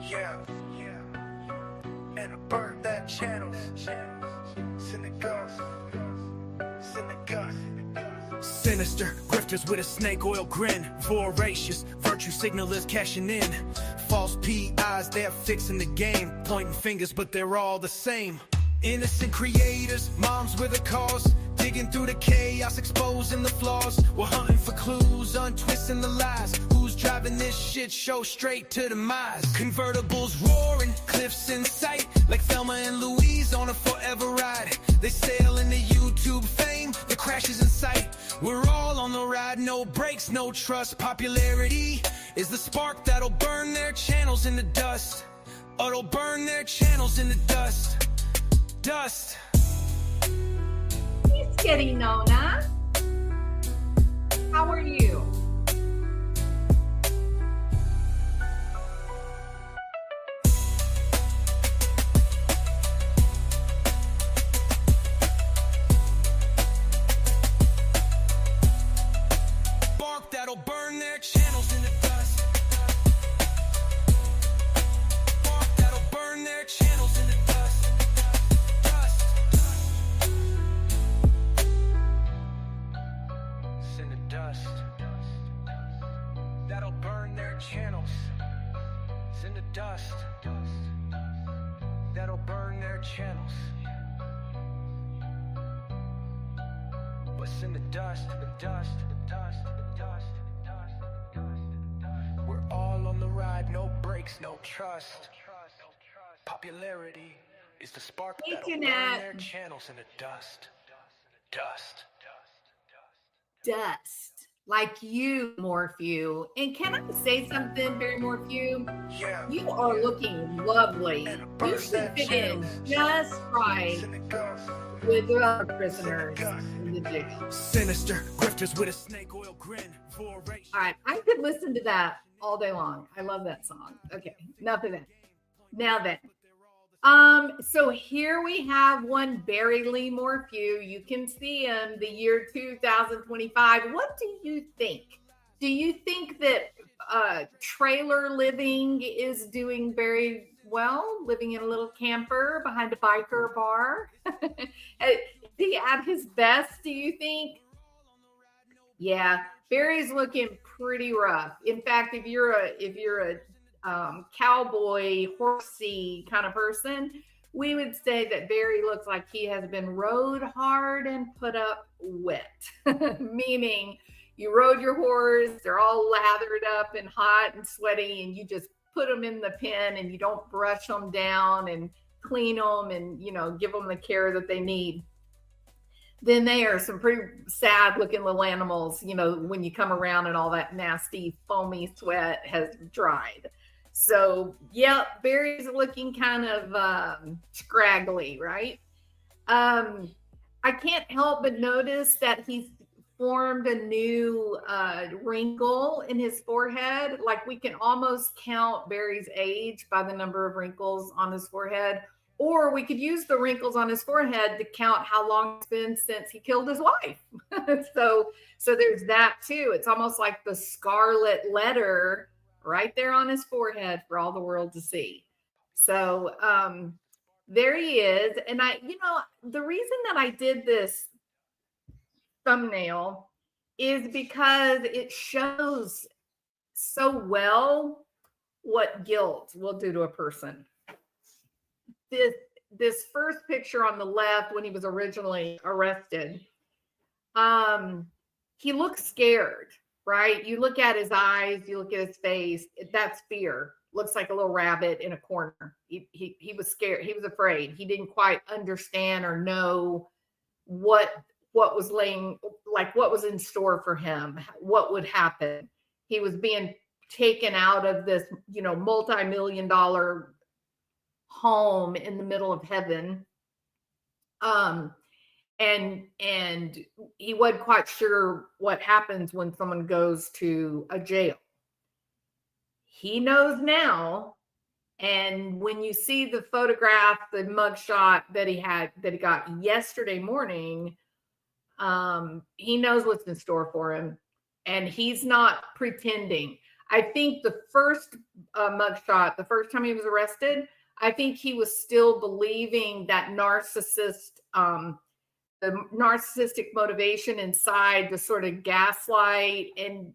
Yeah, yeah. And I burnt that channel. Sinister grifters with a snake oil grin, voracious virtue signalers cashing in. False PIs, they're fixing the game, pointing fingers, but they're all the same. Innocent creators, moms with a cause, digging through the chaos, exposing the flaws. We're hunting for clues, untwisting the lies. Who's driving this shit show straight to demise? Convertibles roaring, cliffs in sight, like Thelma and Louise on a forever ride. They sail into YouTube fame, the crash is in sight. We're all on the ride, no brakes, no trust. Popularity is the spark that'll burn their channels in the dust. It'll burn their channels in the dust. Dust. Hey, Skitty Nona. How are you? Spark that'll burn their channels in the dust. Spark that'll burn their channels in the dust. Dust. It's in the dust. That'll burn their channels. It's in the dust. That'll burn their channels. What's in the dust, the dust, the dust, the dust, the dust, the dust. We're all on the ride, no brakes, no trust. Popularity is the spark Hey, that'll burn Jeanette. their channels in the dust. Dust. Dust. Like you, Morphew. And can I say something, Barry Morphew? Yeah. You are looking lovely. And You burn should that fit in channels. just right It's in the dust. with the other prisoners in the jail. Sinister grifters with a snake oil grin. Voracious. All right, I could listen to that all day long. I love that song. Okay, enough of that. Now then, so here we have one Barry Lee Morphew. You can see him, the year 2025. What do you think? Do you think that trailer living is doing very well, living in a little camper behind a biker bar? Is he at his best, do you think? Yeah, Barry's looking pretty rough. In fact, if you're a cowboy, horsey kind of person, we would say that Barry looks like he has been rode hard and put up wet. Meaning you rode your horse, they're all lathered up and hot and sweaty, and you just put them in the pen and you don't brush them down and clean them and, give them the care that they need. Then they are some pretty sad looking little animals, when you come around and all that nasty foamy sweat has dried. So, yeah, Barry's looking kind of scraggly, right? I can't help but notice that he's formed a new wrinkle in his forehead. Like we can almost count Barry's age by the number of wrinkles on his forehead. Or we could use the wrinkles on his forehead to count how long it's been since he killed his wife. So there's that too. It's almost like the scarlet letter right there on his forehead for all the world to see. So there he is. And the reason that I did this thumbnail is because it shows so well what guilt will do to a person. This first picture on the left, when he was originally arrested, he looks scared, right? You look at his eyes, you look at his face, that's fear. Looks like a little rabbit in a corner. He was scared. He was afraid. He didn't quite understand or know what was what was in store for him, what would happen. He was being taken out of this, multi-million-dollar home in the middle of heaven. And he wasn't quite sure what happens when someone goes to a jail. He knows now. And when you see the photograph, the mugshot that he got yesterday morning, he knows what's in store for him. And he's not pretending. I think the first mugshot, the first time he was arrested, I think he was still believing that the narcissistic motivation inside, the sort of gaslight and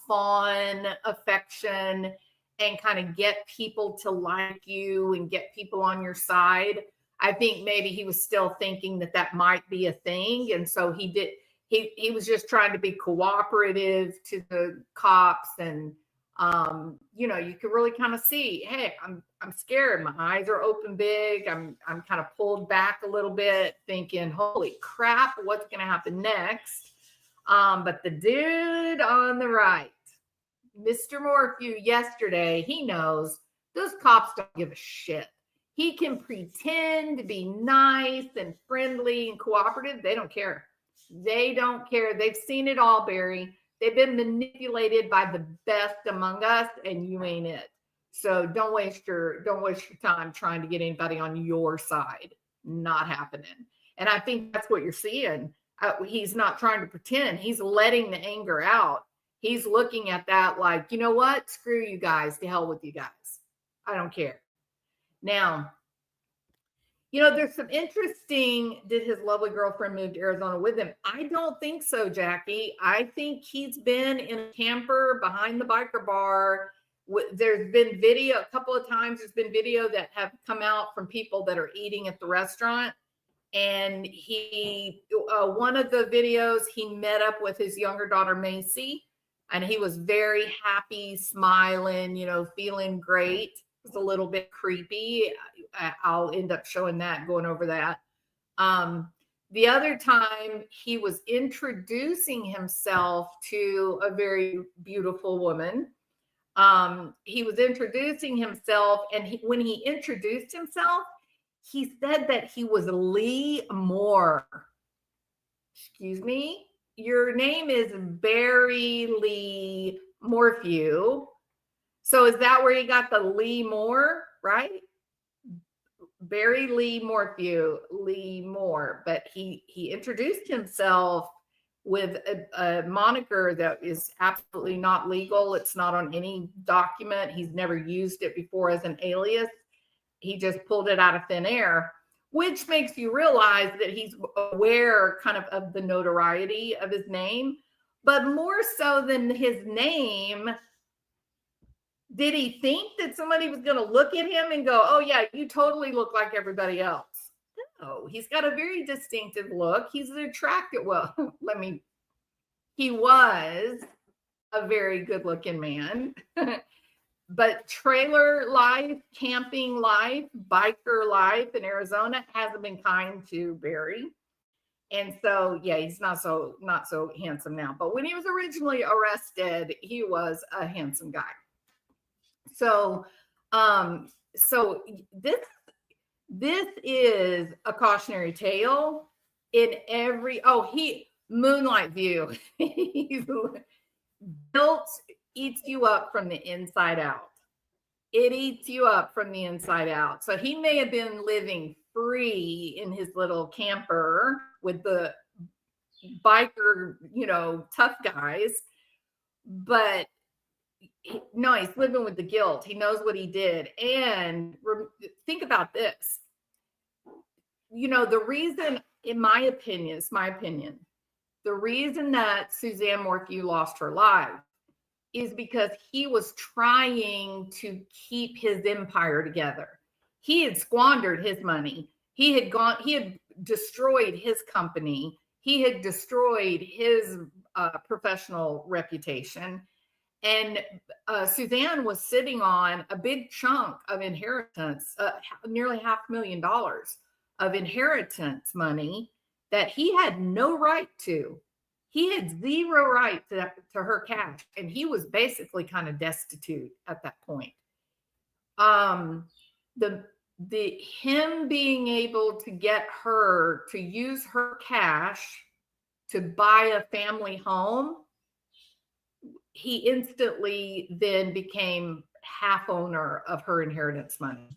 fawn affection, and kind of get people to like you and get people on your side. I think maybe he was still thinking that that might be a thing, and so he was just trying to be cooperative to the cops. And you could really kind of see, hey, I'm scared. My eyes are open big. I'm kind of pulled back a little bit, thinking, holy crap, what's going to happen next? But the dude on the right, Mr. Morphew, yesterday, he knows those cops don't give a shit. He can pretend to be nice and friendly and cooperative. They don't care. They don't care. They've seen it all, Barry. They've been manipulated by the best among us, and you ain't it. So don't waste your time trying to get anybody on your side. Not happening. And I think that's what you're seeing. He's not trying to pretend. He's letting the anger out. He's looking at that like, you know what? Screw you guys. To hell with you guys. I don't care. Now, there's some interesting, did his lovely girlfriend move to Arizona with him? I don't think so, Jackie. I think he's been in a camper behind the biker bar. There's been video, a couple of times there's been video that have come out from people that are eating at the restaurant. And one of the videos, he met up with his younger daughter, Macy, and he was very happy, smiling, feeling great. It was a little bit creepy. I'll end up showing that, going over that. The other time, he was introducing himself to a very beautiful woman. He was introducing himself, and when he introduced himself, he said that he was Lee Moore. Excuse me? Your name is Barry Lee Morphew. So is that where he got the Lee Moore, right? Barry Lee Morphew, Lee Moore. But he introduced himself with a moniker that is absolutely not legal. It's not on any document. He's never used it before as an alias. He just pulled it out of thin air, which makes you realize that he's aware kind of the notoriety of his name. But more so than his name, did he think that somebody was going to look at him and go, oh, yeah, you totally look like everybody else? No, he's got a very distinctive look. He's attractive. Well, he was a very good looking man. But trailer life, camping life, biker life in Arizona hasn't been kind to Barry. And so, yeah, he's not so handsome now. But when he was originally arrested, he was a handsome guy. So this is a cautionary tale in every, Moonlight View. Guilt eats you up from the inside out. It eats you up from the inside out. So he may have been living free in his little camper with the biker, tough guys, but no, he's living with the guilt. He knows what he did. And think about this. The reason, in my opinion, the reason that Suzanne Morphew lost her life is because he was trying to keep his empire together. He had squandered his money. He had destroyed his company. He had destroyed his professional reputation. And Suzanne was sitting on a big chunk of inheritance, nearly $500,000 of inheritance money that he had no right to. He had zero right to her cash, and he was basically kind of destitute at that point. Him being able to get her to use her cash to buy a family home, he instantly then became half owner of her inheritance money.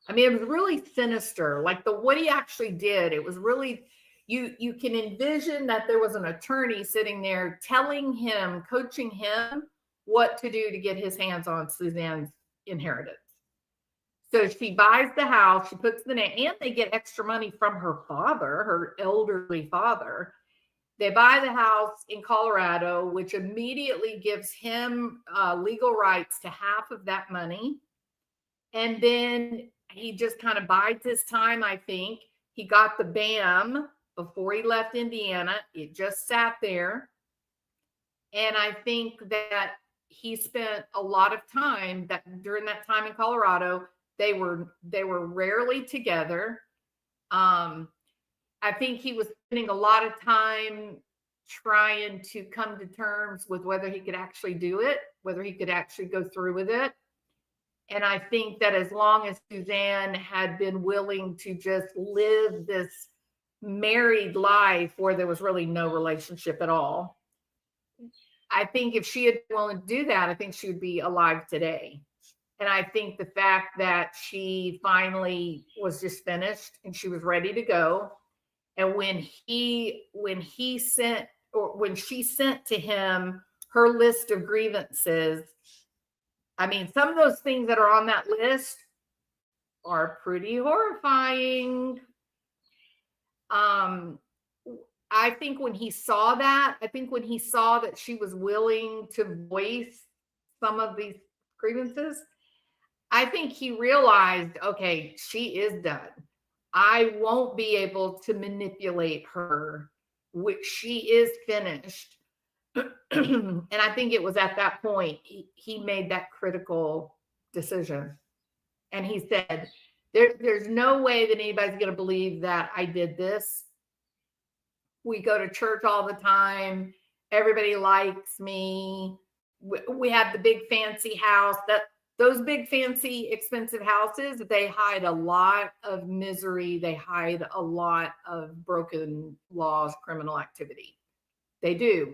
I mean, it was really sinister. Like what he actually did, it was really, you can envision that there was an attorney sitting there telling him, coaching him what to do to get his hands on Suzanne's inheritance. So she buys the house, she puts the name, and they get extra money from her father, her elderly father. They buy the house in Colorado, which immediately gives him legal rights to half of that money. And then he just kind of bides his time, I think. He got the BAM before he left Indiana. It just sat there. And I think that he spent a lot of time that during that time in Colorado, they were rarely together. I think he was spending a lot of time trying to come to terms with whether he could actually do it, whether he could actually go through with it. And I think that as long as Suzanne had been willing to just live this married life where there was really no relationship at all, I think if she had been willing to do that, I think she would be alive today. And I think the fact that she finally was just finished and she was ready to go. And when she sent to him her list of grievances, I mean, some of those things that are on that list are pretty horrifying. I think when he saw that she was willing to voice some of these grievances, I think he realized, okay, she is done. I won't be able to manipulate her, which she is finished. And I think it was at that point he made that critical decision. And he said, there's no way that anybody's going to believe that I did this. We go to church all the time. Everybody likes me. We have the big fancy house. Those big fancy expensive houses, they hide a lot of misery. They hide a lot of broken laws, criminal activity. They do.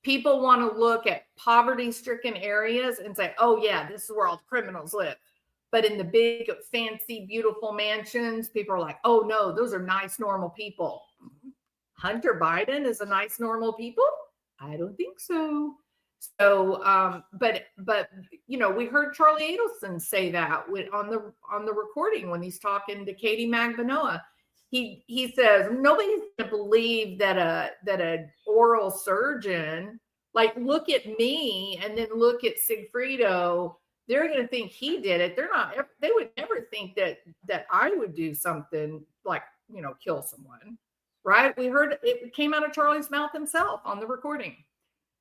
People want to look at poverty-stricken areas and say, oh yeah, this is where all the criminals live. But in the big, fancy, beautiful mansions, people are like, oh no, those are nice, normal people. Hunter Biden is a nice, normal people? I don't think so. So, but we heard Charlie Adelson say that on the recording when he's talking to Katie Magbanua. He says nobody's going to believe that a oral surgeon, like, look at me and then look at Sigfrido. They're going to think he did it. They would never think that I would do something like, kill someone. Right? We heard it came out of Charlie's mouth himself on the recording.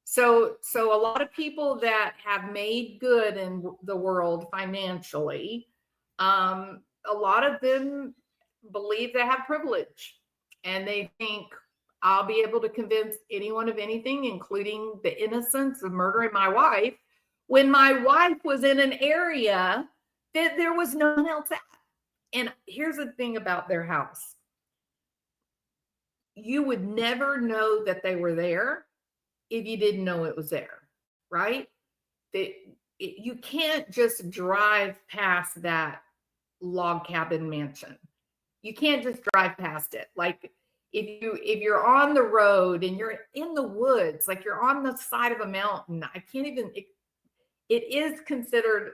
So a lot of people that have made good in the world financially, a lot of them believe they have privilege, and they think I'll be able to convince anyone of anything, including the innocence of murdering my wife, when my wife was in an area that there was no one else at. And here's the thing about their house. You would never know that they were there if you didn't know it was there, right? You can't just drive past that log cabin mansion. You can't just drive past it. Like if you're on the road and you're in the woods, like you're on the side of a mountain, it is considered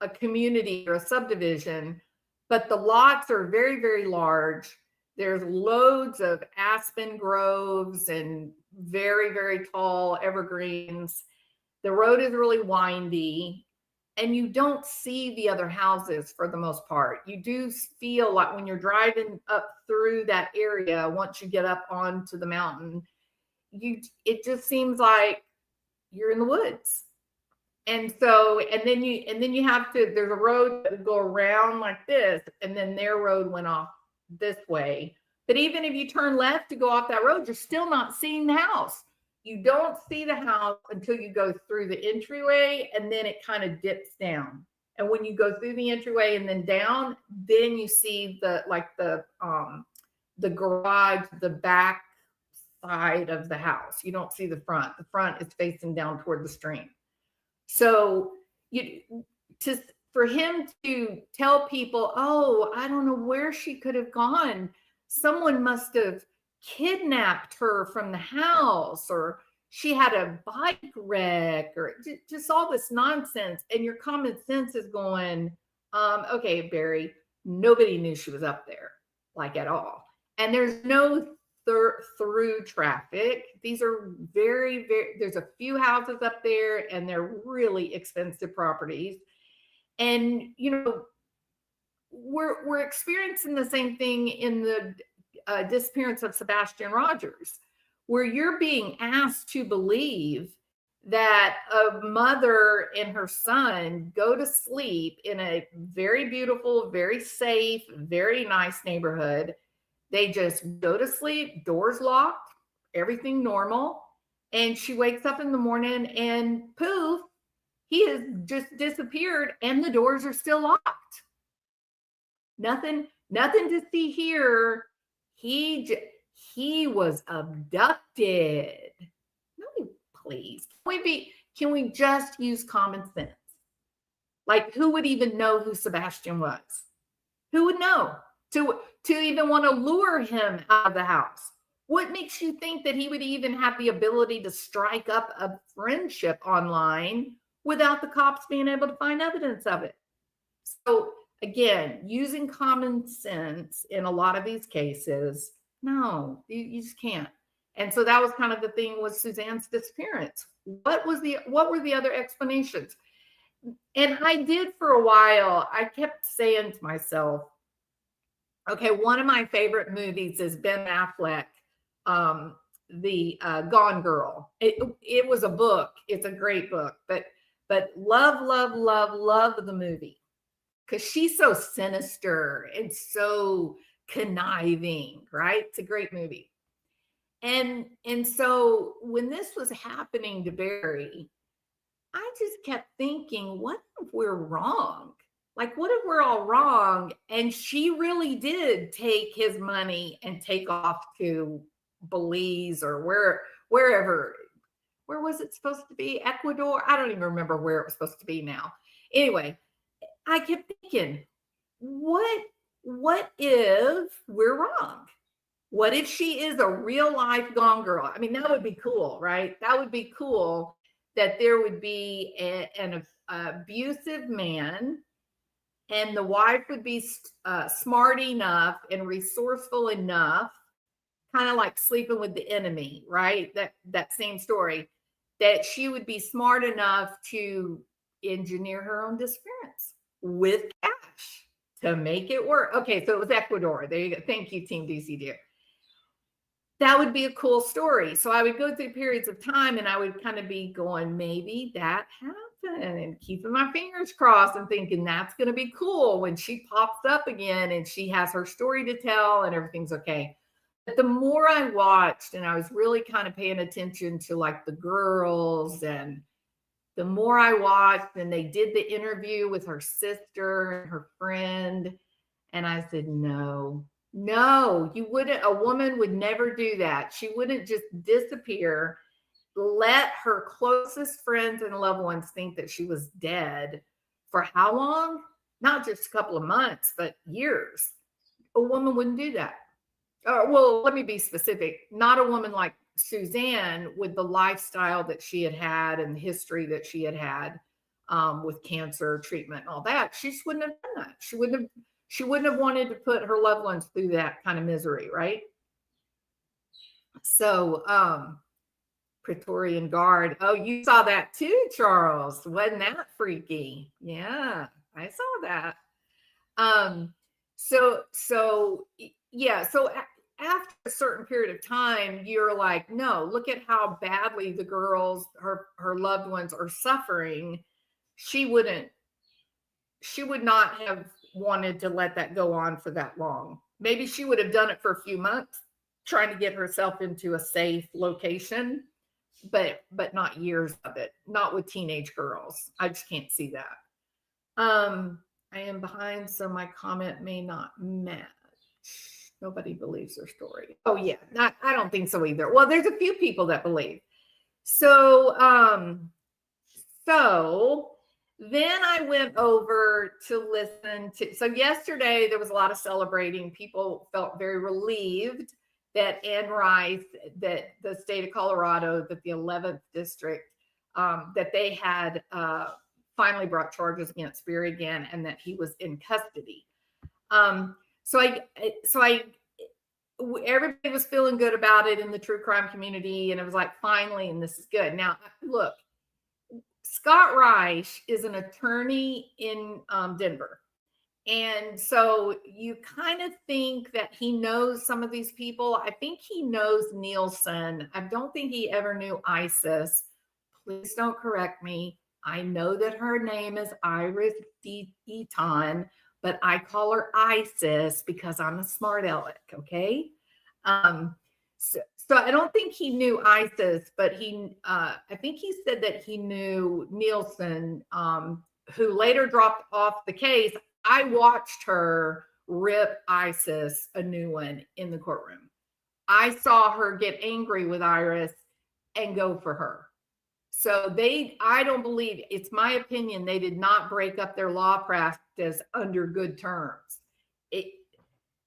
a community or a subdivision, but the lots are very, very large. There's loads of aspen groves and very, very tall evergreens. The road is really windy, and you don't see the other houses for the most part. You do feel like when you're driving up through that area, once you get up onto the mountain, it just seems like you're in the woods. And then you have to, there's a road that would go around like this, and then their road went off this way. But even if you turn left to go off that road, you're still not seeing the house. You don't see the house until you go through the entryway, and then it kind of dips down. And when you go through the entryway and then down, then you see the garage, the back side of the house. You don't see the front. The front is facing down toward the stream. So for him to tell people, oh, I don't know where she could have gone. Someone must have kidnapped her from the house, or she had a bike wreck or just all this nonsense. And your common sense is going, okay, Barry, nobody knew she was up there, like at all. And there's no through traffic. These are very, there's a few houses up there and they're really expensive properties. And, we're experiencing the same thing in the disappearance of Sebastian Rogers, where you're being asked to believe that a mother and her son go to sleep in a very beautiful, very safe, very nice neighborhood. They just go to sleep, doors locked, everything normal. And she wakes up in the morning and poof, he has just disappeared and the doors are still locked. Nothing to see here. He was abducted. No, please. Can we just use common sense? Like, who would even know who Sebastian was? Who would know to even want to lure him out of the house? What makes you think that he would even have the ability to strike up a friendship online without the cops being able to find evidence of it? So again, using common sense in a lot of these cases, no, you just can't. And so that was kind of the thing with Suzanne's disappearance. What were the other explanations? And I did for a while, I kept saying to myself, okay, one of my favorite movies is Ben Affleck, the Gone Girl. It was a book. It's a great book, but love the movie because she's so sinister and so conniving, right? It's a great movie. And so when this was happening to Barry, I just kept thinking, what if we're wrong? Like, what if we're all wrong? And she really did take his money and take off to Belize or wherever. Where was it supposed to be? Ecuador? I don't even remember where it was supposed to be now. Anyway, I kept thinking, what if we're wrong? What if she is a real life Gone Girl? I mean, that would be cool, right? That would be cool that there would be an abusive man and the wife would be smart enough and resourceful enough, kind of like Sleeping with the Enemy, right? That same story, that she would be smart enough to engineer her own disappearance with cash to make it work. Okay, so it was Ecuador. There you go. Thank you, Team DC Dear. That would be a cool story. So I would go through periods of time and I would kind of be going, maybe that happened, and keeping my fingers crossed and thinking that's going to be cool when she pops up again and she has her story to tell and everything's okay. But the more I watched and I was really kind of paying attention to like the girls, and the more I watched and they did the interview with her sister and her friend, and I said, no, you wouldn't. A woman would never do that. She wouldn't just disappear, let her closest friends and loved ones think that she was dead for how long? Not just a couple of months, but years. A woman wouldn't do that. Well, let me be specific. Not a woman like Suzanne with the lifestyle that she had and the history that she had with cancer treatment and all that. She just wouldn't have done that. She wouldn't have wanted to put her loved ones through that kind of misery, right? So, Praetorian Guard. Oh, you saw that too, Charles. Wasn't that freaky? Yeah, I saw that. So yeah. So after a certain period of time, you're like, no, look at how badly the girls, her loved ones are suffering. She would not have wanted to let that go on for that long. Maybe she would have done it for a few months, trying to get herself into a safe location, but not years of it, not with teenage girls. I just can't see that. I am behind, so my comment may not match. Nobody believes her story. Oh yeah, I don't think so either. Well, there's a few people that believe. So then I went over to listen to, so yesterday there was a lot of celebrating. People felt very relieved that Ann Rice, that the state of Colorado, that the 11th district, that they had finally brought charges against Barry again, and that he was in custody. So everybody was feeling good about it in the true crime community, and it was like, finally, and this is good. Now, look, Scott Reich is an attorney in Denver. And so you kind of think that he knows some of these people. I think he knows Nielsen. I don't think he ever knew Isis. Please don't correct me. I know that her name is Iris Eaton, but I call her Isis because I'm a smart aleck, okay? So I don't think he knew Isis, but I think he said that he knew Nielsen, who later dropped off the case. I watched her rip Isis a new one in the courtroom. I saw her get angry with Iris and go for her. So I don't believe, it's my opinion, they did not break up their law practice under good terms.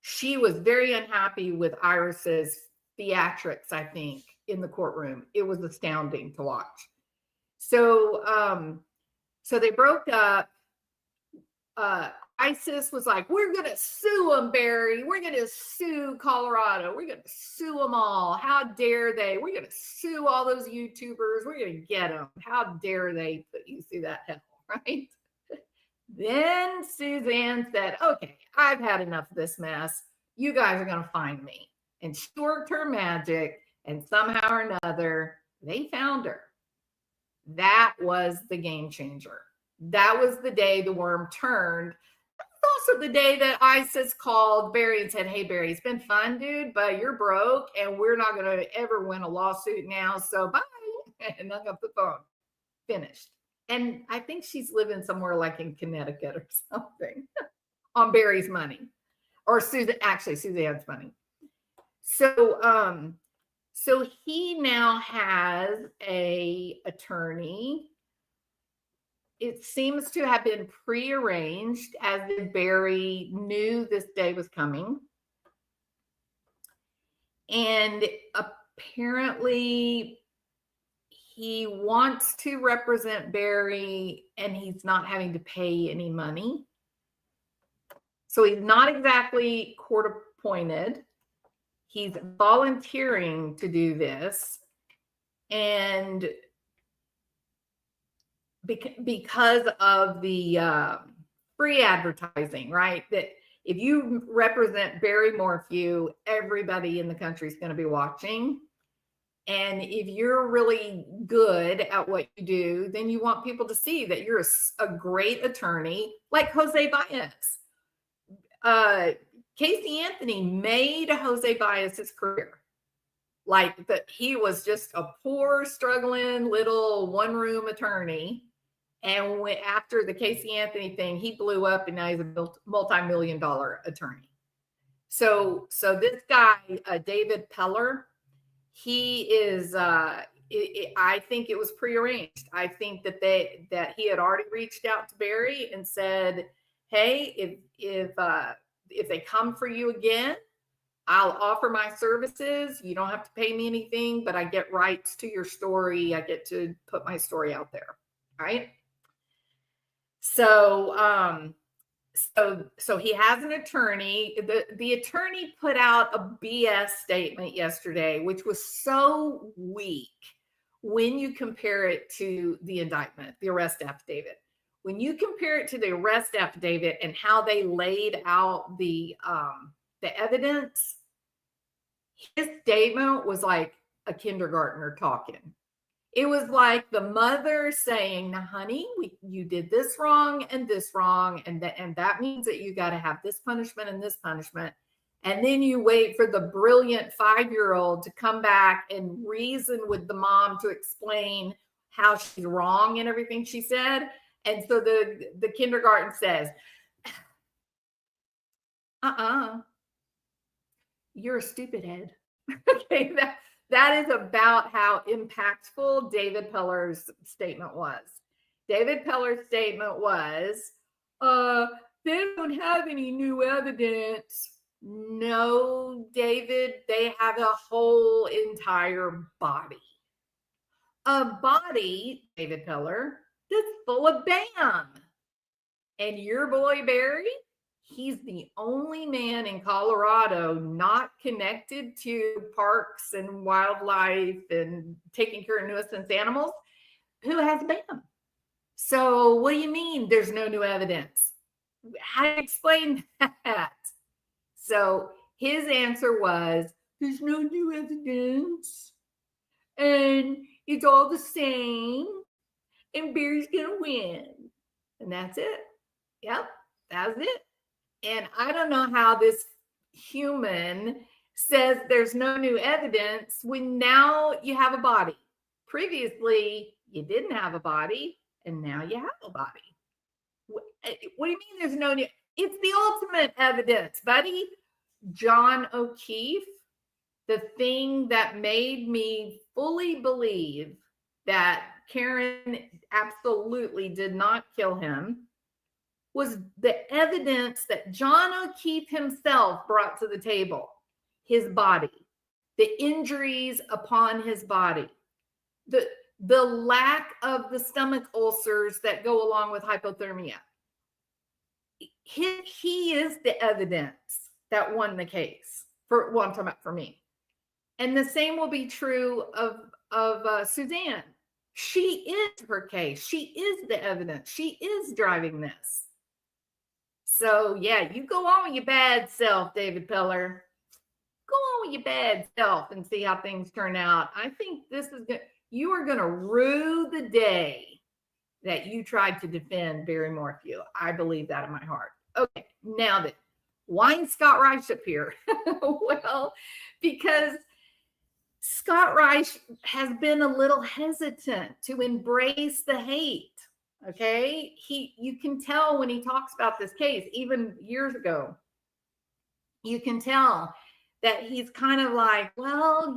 She was very unhappy with Iris's theatrics, I think, in the courtroom. It was astounding to watch. So they broke up. Isis was like, we're going to sue them, Barry. We're going to sue Colorado. We're going to sue them all. How dare they? We're going to sue all those YouTubers. We're going to get them. How dare they put you through that hell, right? Then Suzanne said, okay, I've had enough of this mess. You guys are going to find me. And she worked her magic, and somehow or another, they found her. That was the game changer. That was the day the worm turned. Also the day that Isis called Barry and said, hey, Barry, it's been fun, dude, but you're broke and we're not going to ever win a lawsuit now. So bye. And hung up the phone. Finished. And I think she's living somewhere like in Connecticut or something on Barry's money, or Suzanne's money. So he now has an attorney. It seems to have been prearranged, as if Barry knew this day was coming. And apparently he wants to represent Barry, and he's not having to pay any money. So he's not exactly court appointed. He's volunteering to do this. And because of the free advertising, right? That if you represent Barry Morphew, everybody in the country is going to be watching. And if you're really good at what you do, then you want people to see that you're a great attorney, like Jose Baez. Casey Anthony made Jose Baez's career. Like that, he was just a poor, struggling little one-room attorney. And after the Casey Anthony thing, he blew up, and now he's a multi-million-dollar attorney. So this guy, David Peller, he is. I think it was prearranged. I think that he had already reached out to Barry and said, "Hey, if they come for you again, I'll offer my services. You don't have to pay me anything, but I get rights to your story. I get to put my story out there." Right. So he has an attorney. The attorney put out a BS statement yesterday, which was so weak when you compare it to the indictment, the arrest affidavit. When you compare it to the arrest affidavit and how they laid out the evidence, his statement was like a kindergartner talking. It was like the mother saying, "Now, honey, you did this wrong, and that means that you got to have this punishment and this punishment." And then you wait for the brilliant 5-year-old to come back and reason with the mom to explain how she's wrong and everything she said. And so the kindergarten says, "You're a stupid head." Okay, that is about how impactful David Peller's statement was. David Peller's statement was, they don't have any new evidence. No, David, they have a whole entire body. A body, David Peller, that's full of BAM. And your boy Barry, he's the only man in Colorado not connected to parks and wildlife and taking care of nuisance animals who has BAM. So, what do you mean there's no new evidence? How do you explain that? So, his answer was there's no new evidence and it's all the same and Barry's gonna win. And that's it. Yep, that's it. And I don't know how this human says there's no new evidence when now you have a body. Previously, you didn't have a body, and now you have a body. What do you mean there's no new? It's the ultimate evidence, buddy. John O'Keefe, the thing that made me fully believe that Karen absolutely did not kill him was the evidence that John O'Keefe himself brought to the table. His body, the injuries upon his body, the lack of the stomach ulcers that go along with hypothermia. He is the evidence that won the case for one time for me. And the same will be true of Suzanne. She is her case. She is the evidence. She is driving this. So yeah, you go on with your bad self, David Peller. Go on with your bad self and see how things turn out. I think this is good. You are going to rue the day that you tried to defend Barry Morphew. I believe that in my heart. Okay, now then, why Scott Reich up here? Well, because Scott Reich has been a little hesitant to embrace the hate. Okay, you can tell when he talks about this case, even years ago, you can tell that he's kind of like, well,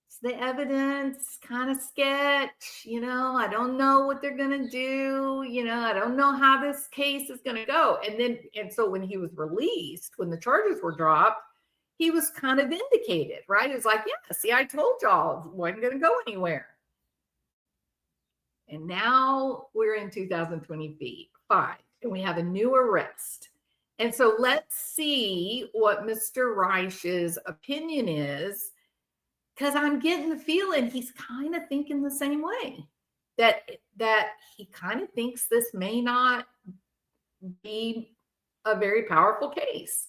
it's the evidence kind of sketch, I don't know what they're going to do, I don't know how this case is going to go. And so when he was released, when the charges were dropped, he was kind of vindicated, right? It was like, yeah, see, I told y'all it wasn't going to go anywhere. And now we're in 2025 and we have a new arrest. And so let's see what Mr. Reich's opinion is, because I'm getting the feeling he's kind of thinking the same way, that he kind of thinks this may not be a very powerful case.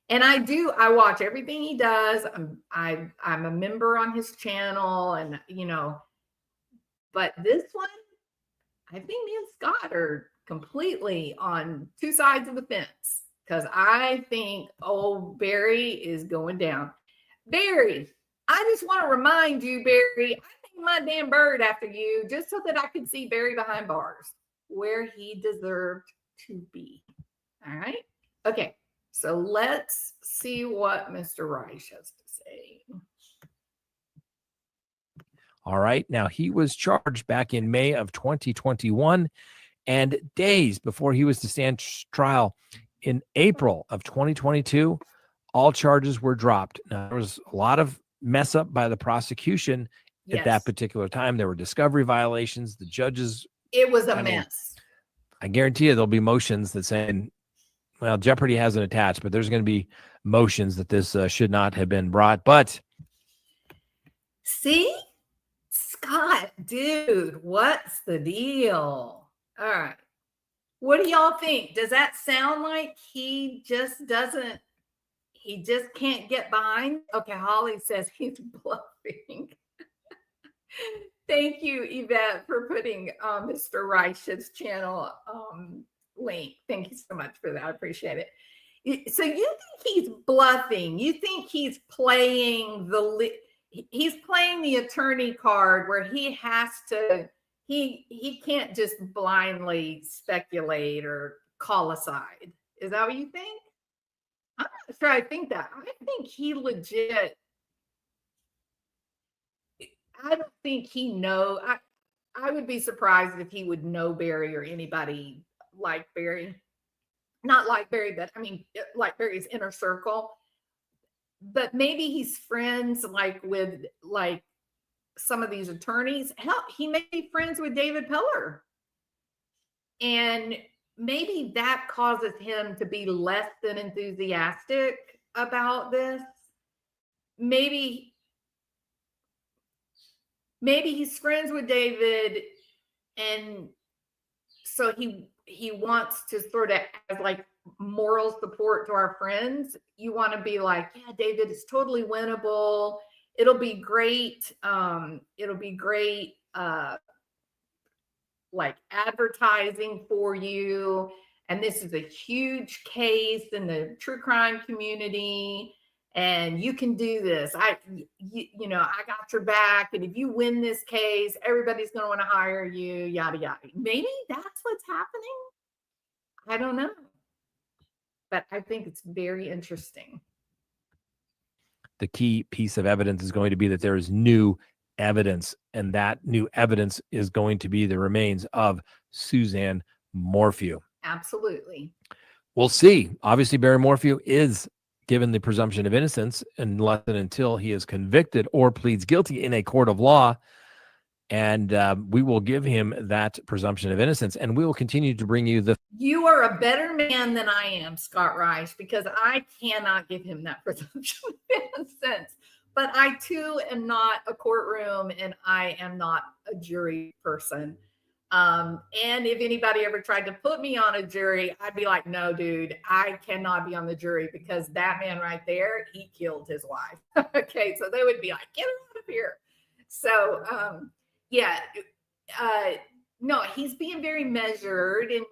And I watch everything he does. I'm a member on his channel, and but this one, I think me and Scott are completely on two sides of the fence, because I think old Barry is going down. Barry, I just want to remind you, Barry, I named my damn bird after you just so that I could see Barry behind bars where he deserved to be. All right. Okay. So let's see what Mr. Reich has to say. All right. Now, he was charged back in May of 2021, and days before he was to stand trial in April of 2022, all charges were dropped. Now, there was a lot of mess up by the prosecution at that particular time. There were discovery violations. The judges. It was a mess. I guarantee you there'll be motions that say, well, Jeopardy hasn't attached, but there's going to be motions that this should not have been brought. But see, Scott, dude, what's the deal? All right. What do y'all think? Does that sound like he just can't get behind? Okay, Holly says he's bluffing. Thank you, Yvette, for putting Mr. Reich's channel link. Thank you so much for that. I appreciate it. So you think he's bluffing? You think he's playing the attorney card where he has to, he can't just blindly speculate or call a side. Is that what you think? I'm not sure I think that. I think he legit, I don't think he knows. I would be surprised if he would know Barry or anybody like Barry. not like Barry, but I mean, like Barry's inner circle. But maybe he's friends like with like some of these attorneys. Hell, he may be friends with David Peller. And maybe that causes him to be less than enthusiastic about this. Maybe he's friends with David, and so he wants to sort of, as like moral support to our friends, you want to be like, yeah, David, is totally winnable. It'll be great. It'll be great like advertising for you. And this is a huge case in the true crime community. And you can do this. I got your back. And if you win this case, everybody's going to want to hire you, yada, yada. Maybe that's what's happening. I don't know. But I think it's very interesting. The key piece of evidence is going to be that there is new evidence, and that new evidence is going to be the remains of Suzanne Morphew. Absolutely. We'll see. Obviously, Barry Morphew is given the presumption of innocence unless and until he is convicted or pleads guilty in a court of law. And we will give him that presumption of innocence, and we will continue to bring you the... You are a better man than I am, Scott Reich, because I cannot give him that presumption of innocence. But I, too, am not a courtroom, and I am not a jury person. And if anybody ever tried to put me on a jury, I'd be like, no, dude, I cannot be on the jury because that man right there, he killed his wife. Okay, so they would be like, get her out of here. So, no, he's being very measured, and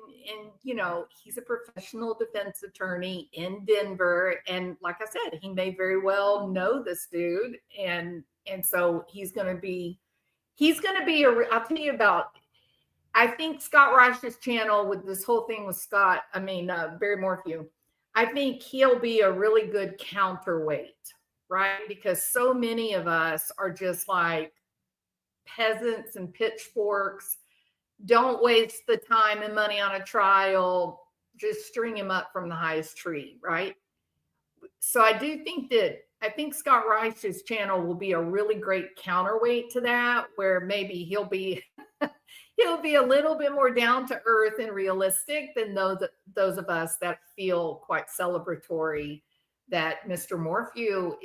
he's a professional defense attorney in Denver, and like I said, he may very well know this dude, and so he's going to be I'll tell you about. I think Scott Reich's channel with this whole thing with Barry Morphew, I think he'll be a really good counterweight, right? Because so many of us are just like peasants and pitchforks. Don't waste the time and money on a trial. Just string him up from the highest tree, right? So I think Scott Reich's channel will be a really great counterweight to that, where maybe he'll be a little bit more down to earth and realistic than those of us that feel quite celebratory that Mr. Morphew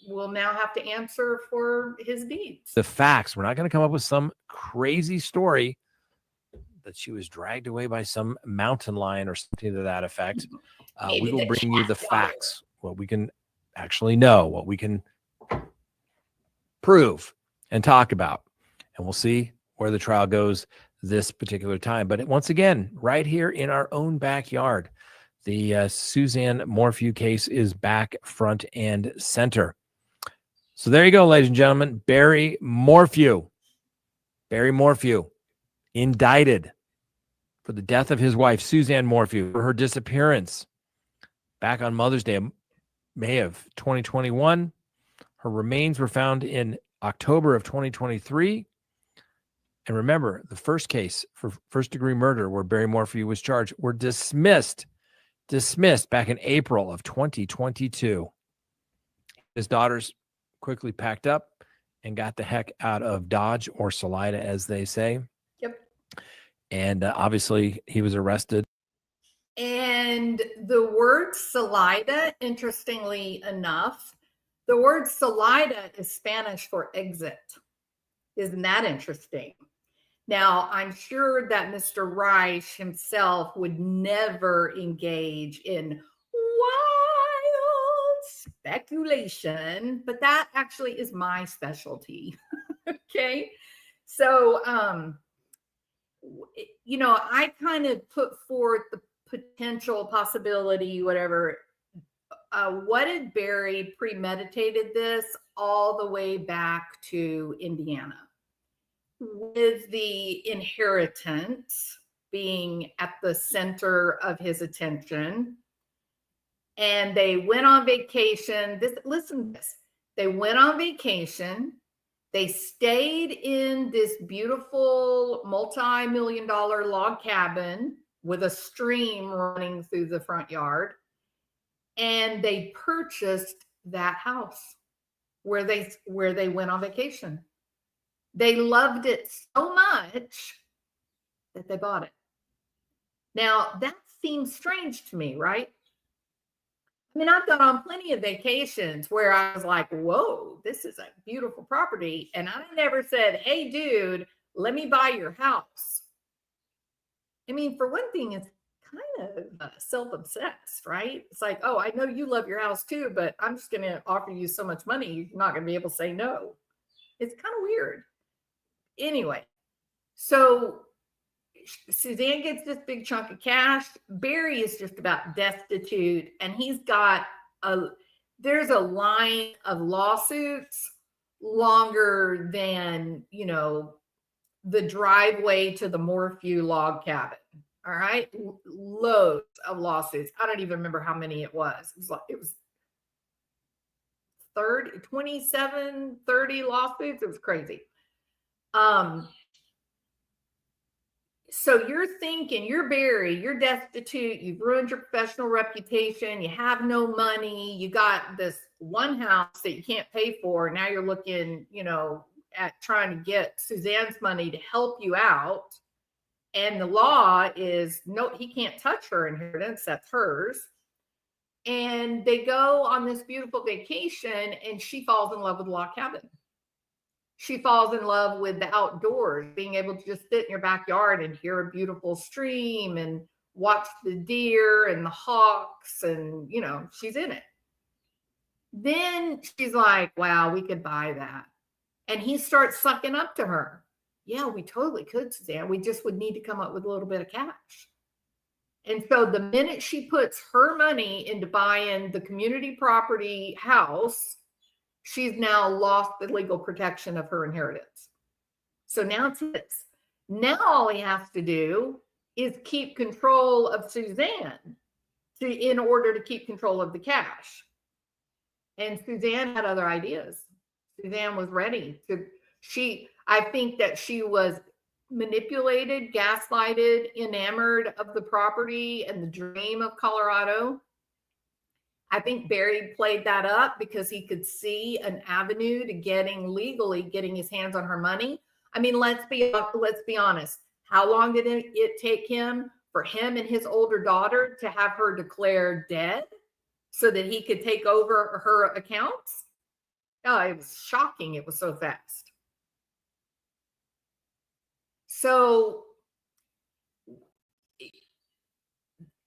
will now have to answer for his deeds. The facts. We're not going to come up with some crazy story that she was dragged away by some mountain lion or something to that effect. We will bring you the facts, what we can actually know, what we can prove and talk about, and we'll see where the trial goes this particular time. But once again, right here in our own backyard, the Suzanne Morphew case is back front and center. So there you go, ladies and gentlemen. Barry Morphew indicted for the death of his wife, Suzanne Morphew, for her disappearance back on Mother's Day, May of 2021. Her remains were found in October of 2023. And remember, the first case for first-degree murder where Barry Morphew was charged were dismissed back in April of 2022. His daughters quickly packed up and got the heck out of Dodge, or Salida, as they say. Yep. And obviously, he was arrested. And the word Salida, interestingly enough, the word Salida is Spanish for exit. Isn't that interesting? Now, I'm sure that Mr. Reich himself would never engage in wild speculation, but that actually is my specialty. Okay. So, I kind of put forth the potential possibility, whatever. What if Barry premeditated this all the way back to Indiana, with the inheritance being at the center of his attention? And they went on vacation. Listen to this. They went on vacation. They stayed in this beautiful multi-million-dollar log cabin with a stream running through the front yard. And they purchased that house where they went on vacation. They loved it so much that they bought it. Now, that seems strange to me, right? I mean, I've gone on plenty of vacations where I was like, whoa, this is a beautiful property. And I never said, hey, dude, let me buy your house. I mean, for one thing, it's kind of self-obsessed, right? It's like, oh, I know you love your house too, but I'm just going to offer you so much money, you're not going to be able to say no. It's kind of weird. Anyway, so Suzanne gets this big chunk of cash. Barry is just about destitute, and there's a line of lawsuits longer than, the driveway to the Morphew log cabin. All right. Loads of lawsuits. I don't even remember how many it was. It was 27, 30 lawsuits. It was crazy. So you're thinking, you're Barry, you're destitute, you've ruined your professional reputation, you have no money, you got this one house that you can't pay for. Now you're looking, at trying to get Suzanne's money to help you out. And the law is, no, he can't touch her inheritance, that's hers. And they go on this beautiful vacation, and she falls in love with the log cabin. She falls in love with the outdoors, being able to just sit in your backyard and hear a beautiful stream and watch the deer and the hawks, and, she's in it. Then she's like, wow, we could buy that. And he starts sucking up to her. Yeah, we totally could, Suzanne. We just would need to come up with a little bit of cash. And so the minute she puts her money into buying the community property house, she's now lost the legal protection of her inheritance. So now it's his. Now all he has to do is keep control of Suzanne in order to keep control of the cash. And Suzanne had other ideas. Suzanne was ready to, I think that she was manipulated, gaslighted, enamored of the property and the dream of Colorado. I think Barry played that up because he could see an avenue to legally getting his hands on her money. I mean, let's be honest. How long did it take him for him and his older daughter to have her declared dead so that he could take over her accounts? Oh, it was shocking. It was so fast. So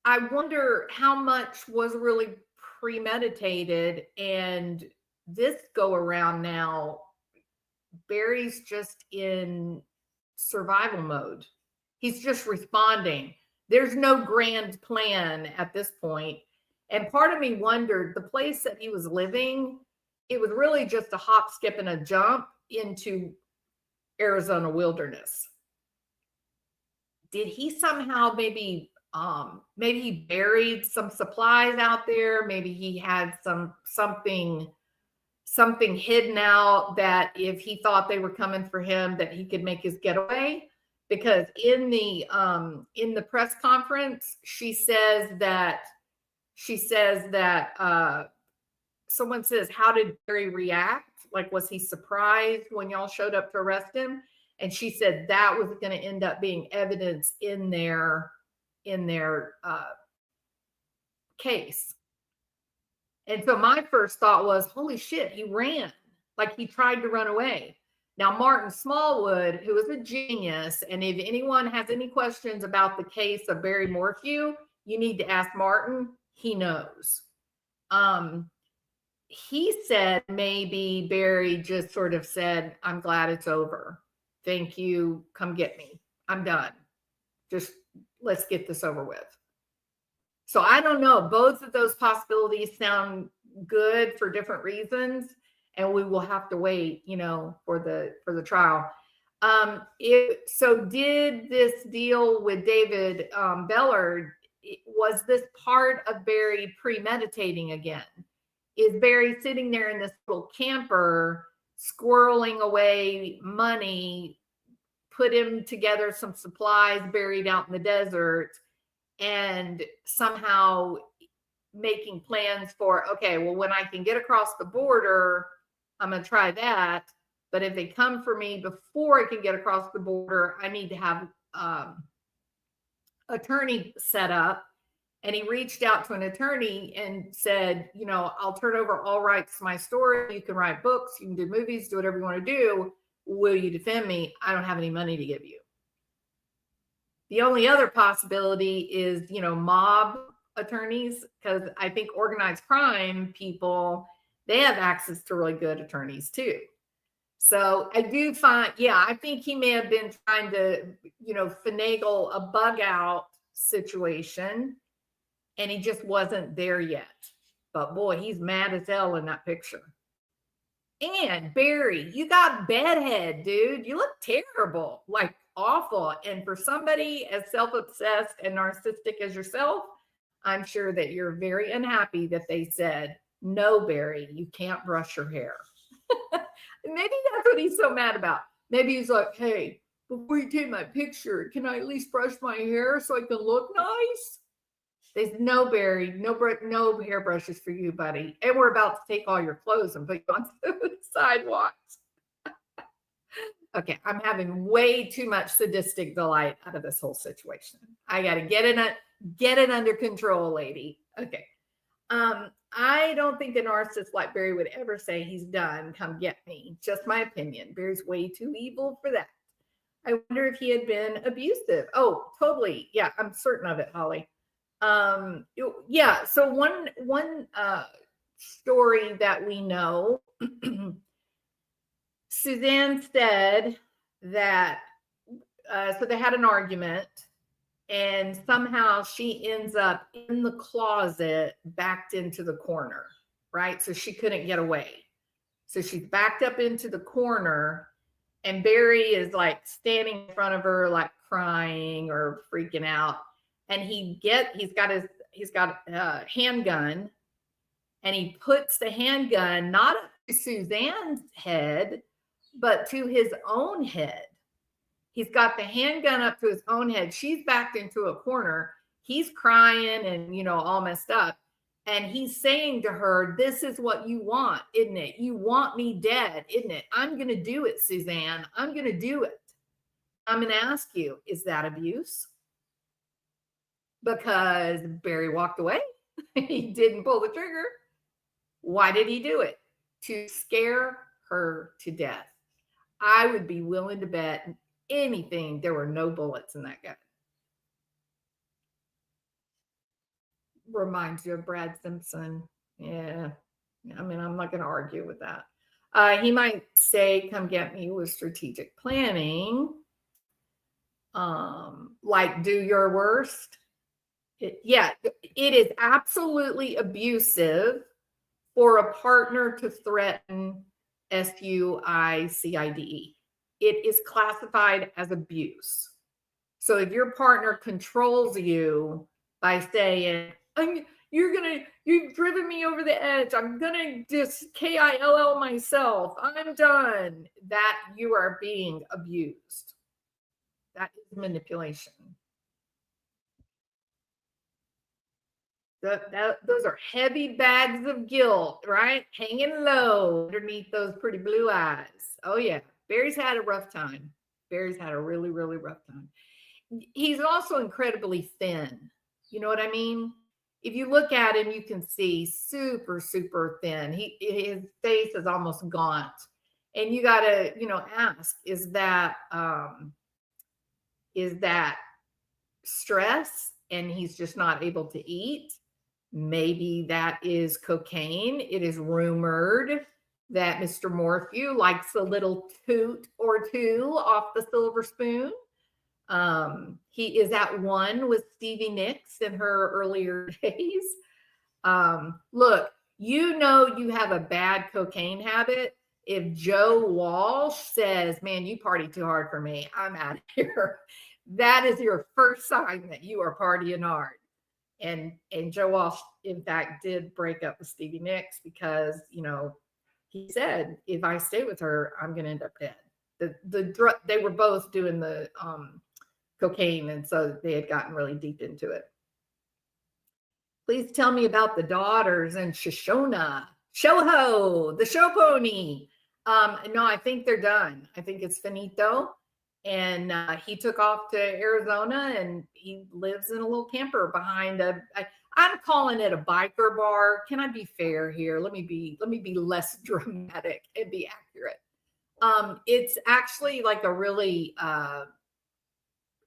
I wonder how much was really premeditated. And this go around now, Barry's just in survival mode. He's just responding. There's no grand plan at this point. And part of me wondered, the place that he was living, it was really just a hop, skip, and a jump into Arizona wilderness. Did he somehow maybe he buried some supplies out there? Maybe he had something hidden out that if he thought they were coming for him, that he could make his getaway. Because in the press conference, she says that someone says, how did Barry react? Like, was he surprised when y'all showed up to arrest him? And she said that was going to end up being evidence in their case. And so my first thought was, holy shit, he ran. Like, he tried to run away. Now, Martin Smallwood, who is a genius, and if anyone has any questions about the case of Barry Morphew, you need to ask Martin. He knows. He said maybe Barry just sort of said, I'm glad it's over. Thank you. Come get me. I'm done. Just let's get this over with. So I don't know. Both of those possibilities sound good for different reasons, and we will have to wait, for the trial. So did this deal with David Bellard, was this part of Barry premeditating again? Is Barry sitting there in this little camper, squirreling away money, put him together some supplies buried out in the desert, and somehow making plans for, okay, well, when I can get across the border, I'm going to try that. But if they come for me before I can get across the border, I need to have attorney set up. And he reached out to an attorney and said, you know, I'll turn over all rights to my story. You can write books, you can do movies, do whatever you want to do. Will you defend me? I don't have any money to give you. The only other possibility is, you know, mob attorneys, because I think organized crime people, they have access to really good attorneys too. So I do find, yeah, I think he may have been trying to, you know, finagle a bug out situation, and he just wasn't there yet. But boy, he's mad as hell in that picture. And Barry, you got bedhead, dude. You look terrible, like awful. And for somebody as self-obsessed and narcissistic as yourself, I'm sure that you're very unhappy that they said, no, Barry, you can't brush your hair. Maybe that's what he's so mad about. Maybe he's like, hey, before you take my picture, can I at least brush my hair so I can look nice? They said, no, Barry, no hairbrushes for you, buddy. And we're about to take all your clothes and put you on the sidewalks. Okay, I'm having way too much sadistic delight out of this whole situation. I got to get it under control, lady. Okay. I don't think a narcissist like Barry would ever say he's done. Come get me. Just my opinion. Barry's way too evil for that. I wonder if he had been abusive. Oh, totally. Yeah, I'm certain of it, Holly. Yeah. So one story that we know, Suzanne said that so they had an argument, and somehow she ends up in the closet, backed into the corner, right? So she couldn't get away. So she's backed up into the corner, and Barry is like standing in front of her, like crying or freaking out. And he's got a handgun, and he puts the handgun not up to Suzanne's head, but to his own head. He's got the handgun up to his own head. She's backed into a corner. He's crying and, you know, all messed up. And he's saying to her, this is what you want, isn't it? You want me dead, isn't it? I'm going to do it, Suzanne. I'm going to do it. I'm going to ask you, is that abuse? Because Barry walked away. He didn't pull the trigger. Why did he do it? To scare her to death. I would be willing to bet anything there were no bullets in that gun. Reminds you of Brad Simpson. Yeah. I mean, I'm not going to argue with that. He might say, come get me with strategic planning. Like do your worst. It is absolutely abusive for a partner to threaten SUICIDE. It is classified as abuse. So if your partner controls you by saying, you've driven me over the edge, I'm gonna just KILL myself, I'm done, that you are being abused. That is manipulation. Those are heavy bags of guilt, right? Hanging low underneath those pretty blue eyes. Oh, yeah. Barry's had a rough time. Barry's had a really, really rough time. He's also incredibly thin. You know what I mean? If you look at him, you can see super, super thin. His face is almost gaunt. And you got to, ask, is that stress and he's just not able to eat? Maybe that is cocaine. It is rumored that Mr. Morphew likes a little toot or two off the silver spoon. He is at one with Stevie Nicks in her earlier days. Look, you have a bad cocaine habit if Joe Walsh says, man, you party too hard for me, I'm out of here. That is your first sign that you are partying hard. And Joe Walsh, in fact, did break up with Stevie Nicks because, he said, if I stay with her, I'm going to end up dead. They were both doing the cocaine, and so they had gotten really deep into it. Please tell me about the daughters and Shoshona, Shoho, the show pony. No, I think they're done. I think it's finito. And he took off to Arizona, and he lives in a little camper behind I'm calling it a biker bar. Can I be fair here? Let me be less dramatic and be accurate. It's actually like a really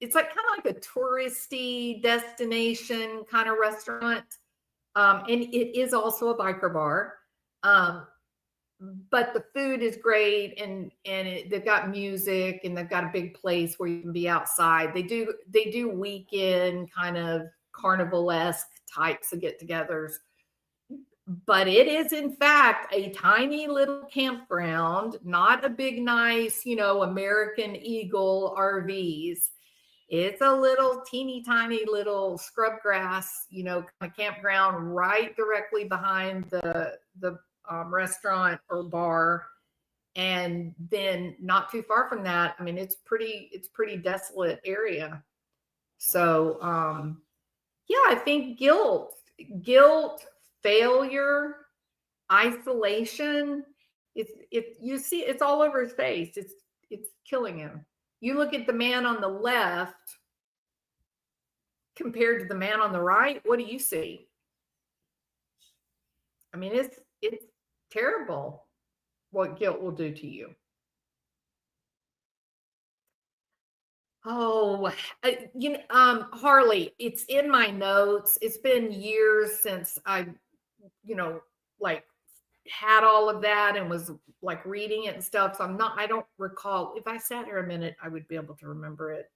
it's like kind of like a touristy destination kind of restaurant. And it is also a biker bar. But the food is great, and they've got music, and they've got a big place where you can be outside. They do weekend kind of carnival-esque types of get-togethers, but it is in fact a tiny little campground, not a big nice, American Eagle RVs. It's a little teeny tiny little scrub grass, kind of campground right directly behind the restaurant or bar. And then not too far from that, I mean, it's pretty desolate area. So yeah, I think guilt, failure, isolation, you see it's all over his face. It's killing him. You look at the man on the left compared to the man on the right, what do you see? I mean, it's terrible what guilt will do to you. Oh, Harley, it's in my notes. It's been years since I, like had all of that and was like reading it and stuff. So I don't recall. If I sat here a minute, I would be able to remember it.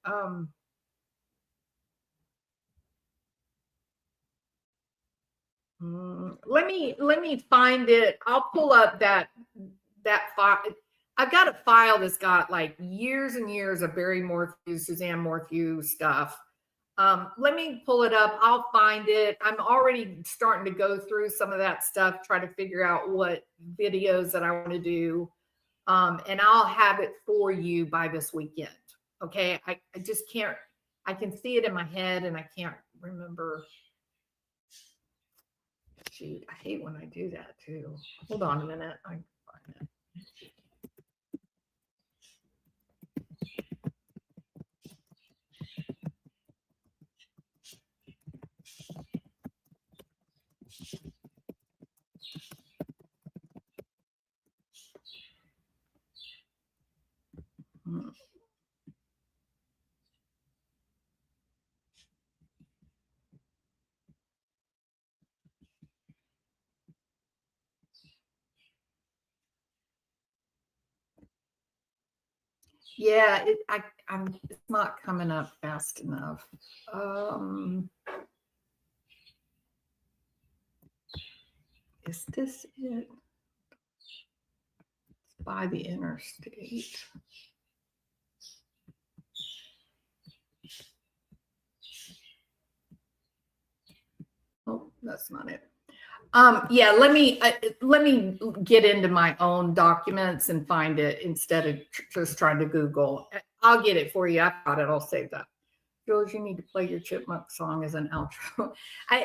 Let me find it. I'll pull up that file. I've got a file that's got like years and years of Barry Morphew, Suzanne Morphew stuff. Let me pull it up. I'll find it. I'm already starting to go through some of that stuff, try to figure out what videos that I want to do. And I'll have it for you by this weekend. Okay. I just can't, I can see it in my head and I can't remember. Shoot, I hate when I do that too. Hold on a minute. I can find it. Yeah, it's not coming up fast enough. Is this it? It's by the interstate. Oh, that's not it. Yeah, let me get into my own documents and find it instead of just trying to Google. I'll get it for you. I got it. I'll save that. Jules, you need to play your chipmunk song as an outro.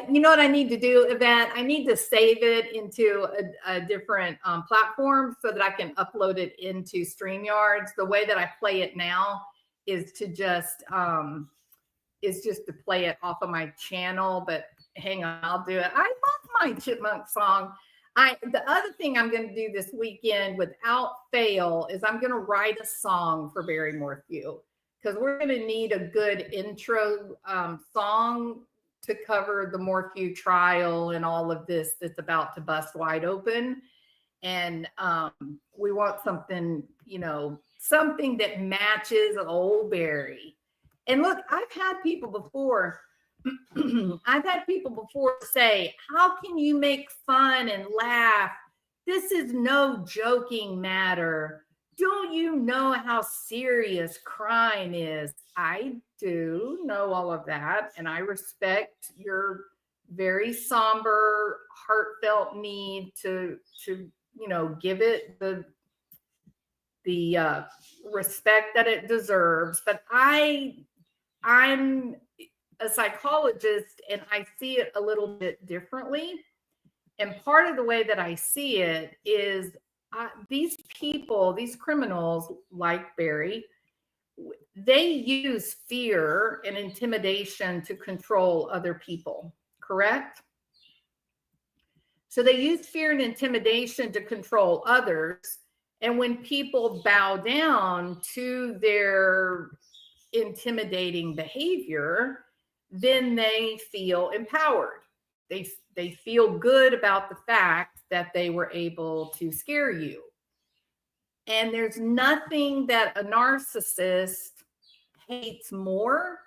You know what I need to do, Yvette? I need to save it into a different platform so that I can upload it into StreamYards. The way that I play it now is to just to play it off of my channel, but hang on, I'll do it. I love my chipmunk song. The other thing I'm going to do this weekend without fail is I'm going to write a song for Barry Morphew, because we're going to need a good intro song to cover the Morphew trial and all of this that's about to bust wide open. And we want something, something that matches old Barry. And look, I've had people before say, how can you make fun and laugh? This is no joking matter. Don't you know how serious crime is? I do know all of that, and I respect your very somber, heartfelt need to give it the respect that it deserves. But I'm a psychologist, and I see it a little bit differently. And part of the way that I see it is these people, these criminals like Barry, they use fear and intimidation to control other people, correct? So they use fear and intimidation to control others. And when people bow down to their intimidating behavior, then they feel empowered. They feel good about the fact that they were able to scare you. And there's nothing that a narcissist hates more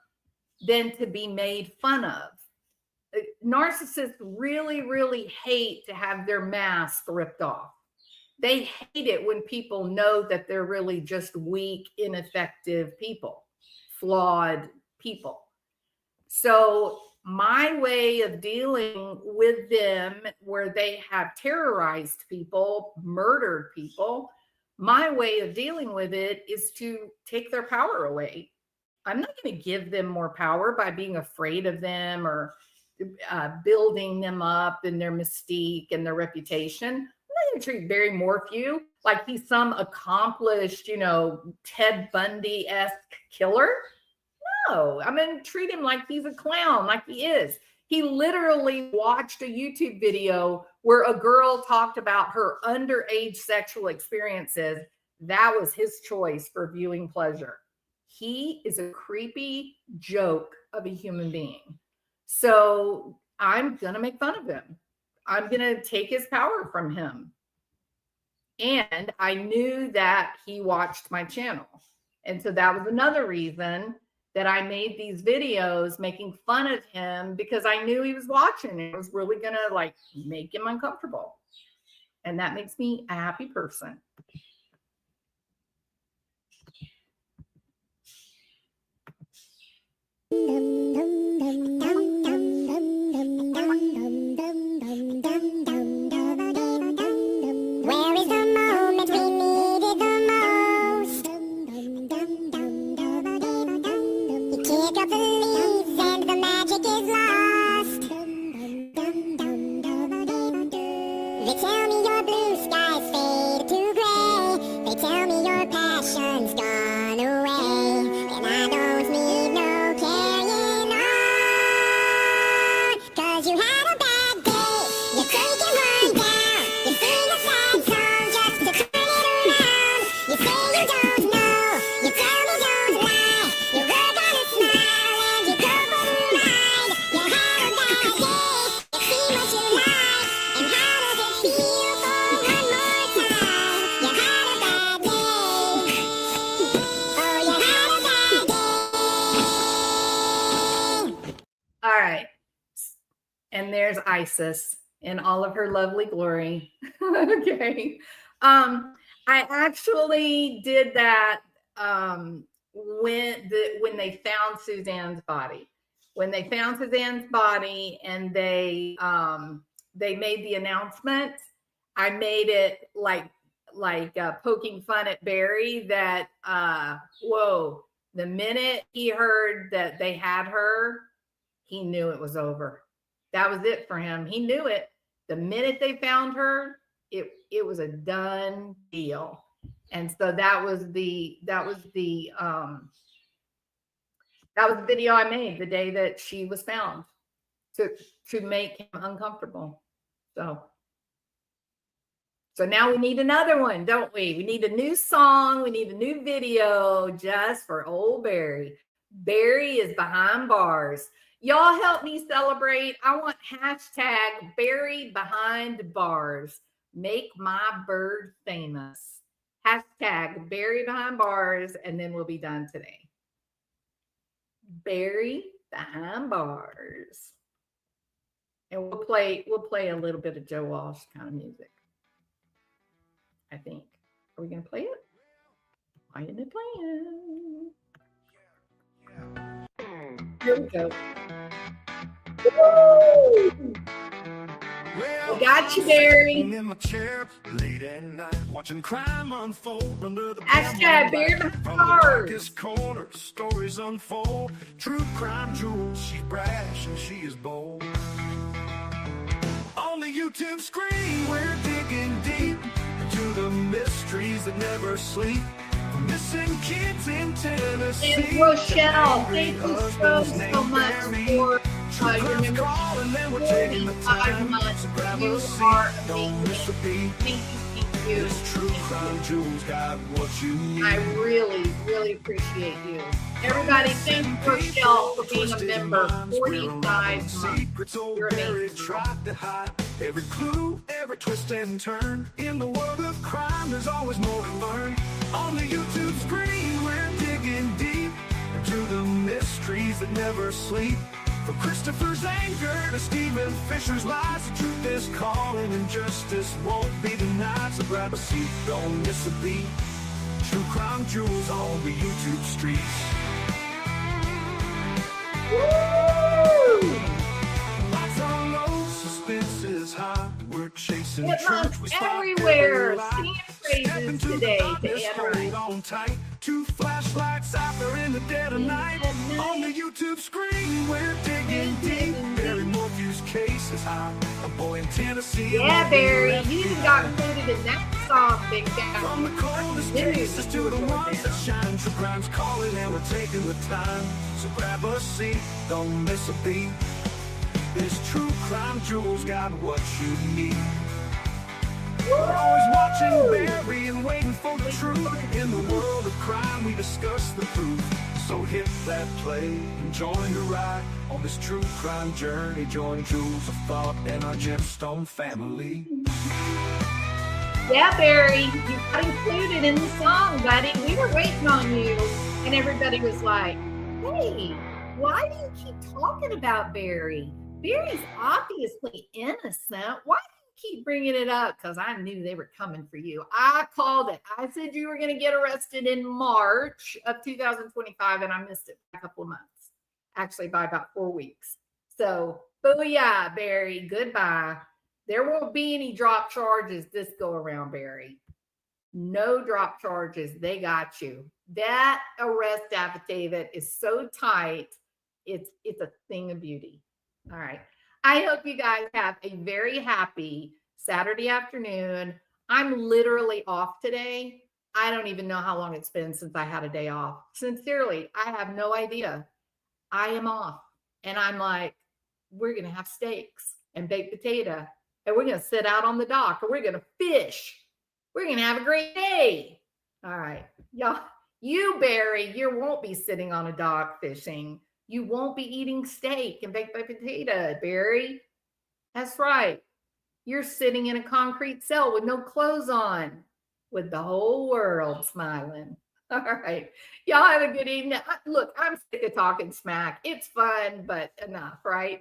than to be made fun of. Narcissists really, really hate to have their mask ripped off. They hate it when people know that they're really just weak, ineffective people, flawed people. So my way of dealing with them, where they have terrorized people, murdered people, my way of dealing with it is to take their power away. I'm not going to give them more power by being afraid of them or building them up in their mystique and their reputation. I'm not going to treat Barry Morphew like he's some accomplished, Ted Bundy-esque killer. No, I'm going to treat him like he's a clown, like he is. He literally watched a YouTube video where a girl talked about her underage sexual experiences. That was his choice for viewing pleasure. He is a creepy joke of a human being. So I'm going to make fun of him. I'm going to take his power from him. And I knew that he watched my channel. And so that was another reason that I made these videos making fun of him, because I knew he was watching. It was really going to make him uncomfortable. And that makes me a happy person. Where is the moment we needed the most? You kick up the leaves and the magic is lost. They tell me your blue skies fade to gray. They tell me your passion's gone away. And I don't need no carrying on. 'Cause you had a bad day. You're taking one down. You sing a sad song just to turn it around. You say you don't know. You tell me don't lie. You work on a smile and you go for the ride. You had a bad day. You see what you like. And how does it feel for one more time? You had a bad day. Oh, you had a bad day. All right. And there's Isis in all of her lovely glory. Okay. I actually did that when they found Suzanne's body. When they found Suzanne's body and they made the announcement, I made it like poking fun at Barry that whoa, the minute he heard that they had her, he knew it was over. That was it for him. He knew it. The minute they found her, it was a done deal. And so that was the video I made the day that she was found to make him uncomfortable. So now we need another one, don't we? We need a new song. We need a new video just for old Barry. Barry is behind bars. Y'all help me celebrate. I want hashtag Barry behind bars. Make my bird famous. Hashtag Barry behind bars, and then we'll be done today. Barry behind bars. And we'll play a little bit of Joe Walsh kind of music, I think. Are we gonna play it? Why isn't it playing? Here we go. Woo! I got you, Barry. In my chair late at night, watching crime unfold under the Hashtag Barry from the Bars. darkest corner, stories unfold. True crime jewels, she's brash and she is bold. On the YouTube screen, we're digging deep into the mysteries that never sleep. From missing kids in Tennessee. And Rochelle, thank you so much for your membership. 45 months. You are amazing. Thank you. True crime jewels got what you need. I really, really appreciate you. Everybody, thank you, Rochelle, for being a member. 45 months. You're amazing. Every clue, every twist and turn. In the world of crime, there's always more to learn. On the YouTube screen, we're digging deep into the mysteries that never sleep. From Christopher's anger to Stephen Fisher's lies, the truth is calling and justice won't be denied. So grab a seat, don't miss a beat. True crime jewels on the YouTube streets. Woo! Lights are low, suspense is high. We're chasing It truth. runs We spot everywhere. every lie. Singing Step praises into the today to darkness, hold Anna. on tight. Two flashlights out there in the dead of night. On the YouTube screen, we're digging deep. Barry Morphew's case is high. A boy in Tennessee. Yeah, Barry, you even got included in that song, big guy. From the coldest cases to the ones that shine. True crime's calling and we're taking the time. So grab a seat, don't miss a beat. This true crime jewels got what you need. We're always watching Barry and waiting for the truth. In the world of crime, we discuss the truth. So hit that play and join the ride on this true crime journey. Join Jewels of Thought and our gemstone family. Yeah, Barry, you got included in the song, buddy. We were waiting on you, and everybody was like, hey, why do you keep talking about Barry? Barry's obviously innocent. Why do you keep bringing it up? Because I knew they were coming for you. I called it. I said you were going to get arrested in March of 2025, and I missed it by a couple of months, actually by about 4 weeks. So, booyah, Barry, goodbye. There won't be any drop charges this go around, Barry. No drop charges. They got you. That arrest affidavit is so tight. It's a thing of beauty. All right. I hope you guys have a very happy Saturday afternoon. I'm literally off today. I don't even know how long it's been since I had a day off. Sincerely, I have no idea. I am off. And I'm like, we're going to have steaks and baked potato. And we're going to sit out on the dock. And we're going to fish. We're going to have a great day. All right. Y'all, you, Barry, you won't be sitting on a dock fishing. You won't be eating steak and baked potato, Barry. That's right. You're sitting in a concrete cell with no clothes on, with the whole world smiling. All right. Y'all have a good evening. Look, I'm sick of talking smack. It's fun, but enough, right?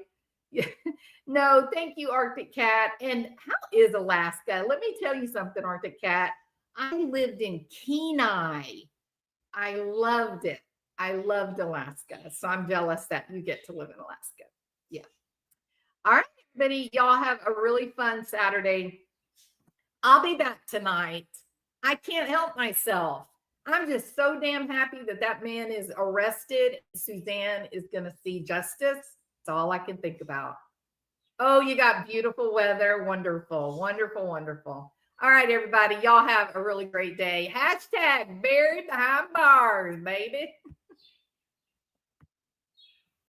No, thank you, Arctic Cat. And how is Alaska? Let me tell you something, Arctic Cat. I lived in Kenai. I loved it. I loved Alaska. So I'm jealous that you get to live in Alaska. Yeah. All right, everybody. Y'all have a really fun Saturday. I'll be back tonight. I can't help myself. I'm just so damn happy that that man is arrested. Suzanne is going to see justice. That's all I can think about. Oh, you got beautiful weather. Wonderful, wonderful, wonderful. All right, everybody. Y'all have a really great day. Hashtag buried behind bars, baby.